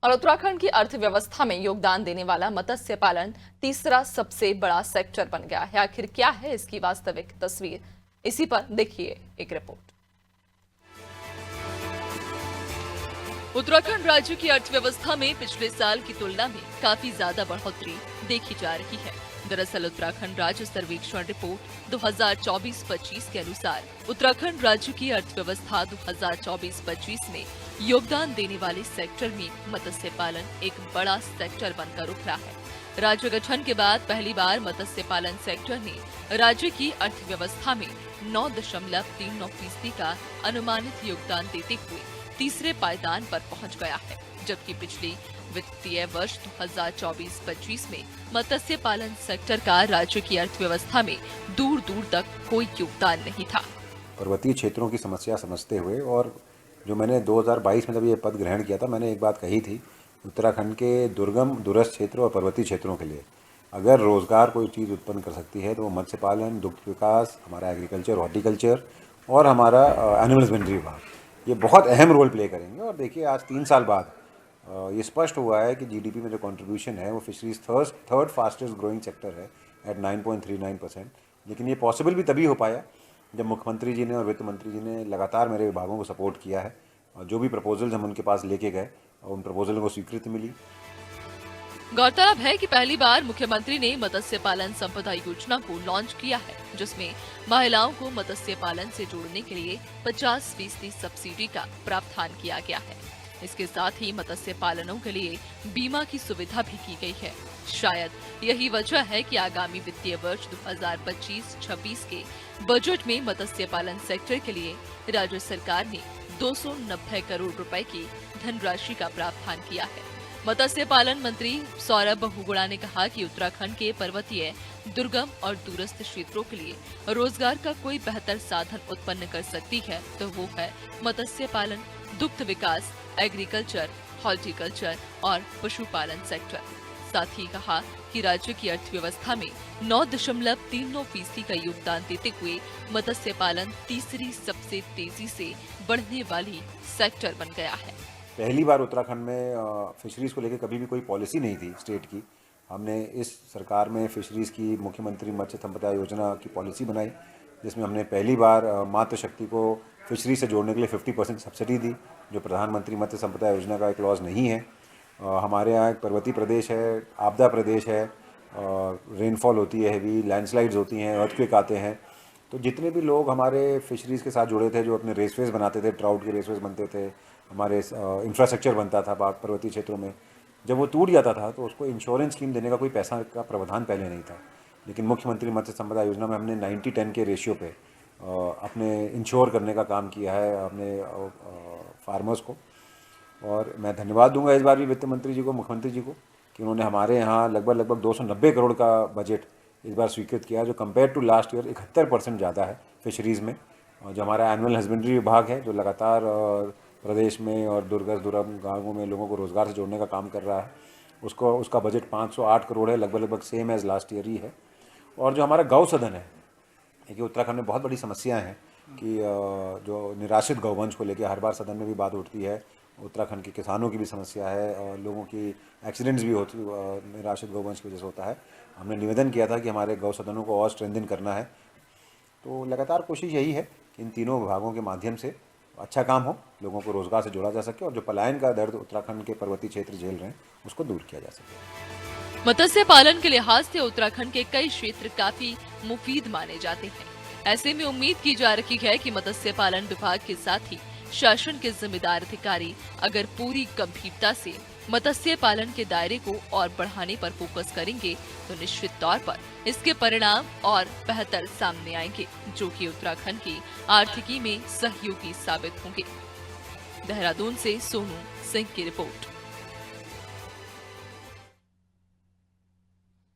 और उत्तराखंड की अर्थव्यवस्था में योगदान देने वाला मत्स्य पालन तीसरा सबसे बड़ा सेक्टर बन गया है। आखिर क्या है इसकी वास्तविक तस्वीर, इसी पर देखिए एक रिपोर्ट। उत्तराखंड राज्य की अर्थव्यवस्था में पिछले साल की तुलना में काफी ज्यादा बढ़ोतरी देखी जा रही है। दरअसल उत्तराखंड राज्य सर्वेक्षण रिपोर्ट 2024-25 के अनुसार उत्तराखंड राज्य की अर्थव्यवस्था 2024-25 में योगदान देने वाले सेक्टर में मत्स्य पालन एक बड़ा सेक्टर बनकर उभरा है। राज्य गठन के बाद पहली बार मत्स्य पालन सेक्टर ने राज्य की अर्थव्यवस्था में 9.39% का अनुमानित योगदान देते हुए तीसरे पायदान पर पहुंच गया है, जबकि पिछले वित्तीय वर्ष 2024-25 में मत्स्य पालन सेक्टर का राज्य की अर्थव्यवस्था में दूर दूर तक कोई योगदान नहीं था। पर्वतीय क्षेत्रों की समस्या समझते हुए और जो मैंने 2022 में जब ये पद ग्रहण किया था, मैंने एक बात कही थी, उत्तराखंड के दुर्गम दूरस्थ क्षेत्रों और पर्वतीय क्षेत्रों के लिए अगर रोजगार कोई चीज़ उत्पन्न कर सकती है तो वो मत्स्य पालन, दुग्ध विकास, हमारा एग्रीकल्चर, हॉर्टिकल्चर और हमारा एनिमल हस्बेंड्री विभाग, ये बहुत अहम रोल प्ले करेंगे। और देखिए आज 3 साल बाद ये स्पष्ट हुआ है कि जीडीपी में जो कंट्रीब्यूशन है वो fisheries third fastest growing sector है एट 9.39%। लेकिन ये पॉसिबल भी तभी हो पाया जब मुख्यमंत्री जी ने और वित्त मंत्री जी ने लगातार मेरे विभागों को सपोर्ट किया है और जो भी प्रपोजल्स हम उनके पास लेके गए उन प्रपोजलों को स्वीकृति मिली। गौरतलब है कि पहली बार मुख्यमंत्री ने मत्स्य पालन संपदा योजना को लॉन्च किया है, जिसमें महिलाओं को मत्स्य पालन से जोड़ने के लिए 50% सब्सिडी का प्रावधान किया गया है। इसके साथ ही मत्स्य पालनों के लिए बीमा की सुविधा भी की गई है। शायद यही वजह है कि आगामी वित्तीय वर्ष 2025-26 के बजट में मत्स्य पालन सेक्टर के लिए राज्य सरकार ने 290 करोड़ रुपए की धनराशि का प्रावधान किया है। मत्स्य पालन मंत्री सौरभ बहुगुणा ने कहा कि उत्तराखंड के पर्वतीय, दुर्गम और दूरस्थ क्षेत्रों के लिए रोजगार का कोई बेहतर साधन उत्पन्न कर सकती है तो वो है मत्स्य पालन, दुग्ध विकास, एग्रीकल्चर, हॉर्टिकल्चर और पशुपालन सेक्टर। साथ ही कहा कि राज्य की अर्थव्यवस्था में 9.39% का योगदान देते हुए मत्स्य पालन तीसरी सबसे तेजी से बढ़ने वाली सेक्टर बन गया है। पहली बार उत्तराखंड में फिशरीज़ को लेकर कभी भी कोई पॉलिसी नहीं थी स्टेट की। हमने इस सरकार में फिशरीज़ की मुख्यमंत्री मत्स्य संपदा योजना की पॉलिसी बनाई, जिसमें हमने पहली बार मातृशक्ति को फिशरी से जोड़ने के लिए 50% सब्सिडी दी, जो प्रधानमंत्री मत्स्य संपदा योजना का एक क्लॉज नहीं है। हमारे यहाँ एक पर्वतीय प्रदेश है, आपदा प्रदेश है, रेनफॉल होती है, हैवी लैंडस्लाइड्स होती हैं, अर्थक्वेक आते हैं। तो जितने भी लोग हमारे फिशरीज़ के साथ जुड़े थे, जो अपने रेसवेज बनाते थे, ट्राउट के रेसवेज बनते थे, हमारे इंफ्रास्ट्रक्चर बनता था पर्वतीय क्षेत्रों में, जब वो टूट जाता था तो उसको इंश्योरेंस स्कीम देने का कोई पैसा का प्रावधान पहले नहीं था। लेकिन मुख्यमंत्री मत्स्य संपदा योजना में हमने 90-10 के रेशियो पे अपने इंश्योर करने का काम किया है अपने फार्मर्स को। और मैं धन्यवाद दूंगा इस बार भी वित्त मंत्री जी को, मुख्यमंत्री जी को, कि उन्होंने हमारे यहाँ लगभग 290 करोड़ का बजट इस बार स्वीकृत किया, जो कंपेयर टू लास्ट ईयर 71% ज़्यादा है फिशरीज़ में। और जो हमारा एनिमल हस्बेंड्री विभाग है, जो लगातार प्रदेश में और दुर्गम गाँवों में लोगों को रोज़गार से जोड़ने का काम कर रहा है, उसका बजट 508 करोड़ है, लगभग सेम एज लास्ट ईयर ही है। और जो हमारा गौ सदन है, कि उत्तराखंड में बहुत बड़ी समस्याएं हैं कि जो निराश्रित गौवंश को लेकर हर बार सदन में भी बात उठती है। उत्तराखंड के किसानों की भी समस्या है और लोगों की एक्सीडेंट्स भी होती निराश्रित गौवंश की वजह से होता है। हमने निवेदन किया था कि हमारे गौ सदनों को और स्ट्रेंथन करना है। तो लगातार कोशिश यही है कि इन तीनों विभागों के माध्यम से अच्छा काम हो, लोगों को रोजगार से जोड़ा जा सके और जो पलायन का दर्द उत्तराखंड के पर्वतीय क्षेत्र झेल रहे हैं उसको दूर किया जा सके। मत्स्य पालन के लिहाज से उत्तराखंड के कई क्षेत्र काफी मुफीद माने जाते हैं। ऐसे में उम्मीद की जा रही है कि मत्स्य पालन विभाग के साथ ही शासन के जिम्मेदार अधिकारी अगर पूरी गंभीरता से मत्स्य पालन के दायरे को और बढ़ाने पर फोकस करेंगे तो निश्चित तौर पर इसके परिणाम और बेहतर सामने आएंगे, जो कि उत्तराखंड की आर्थिकी में सहयोगी साबित होंगे। देहरादून से सोनू सिंह की रिपोर्ट।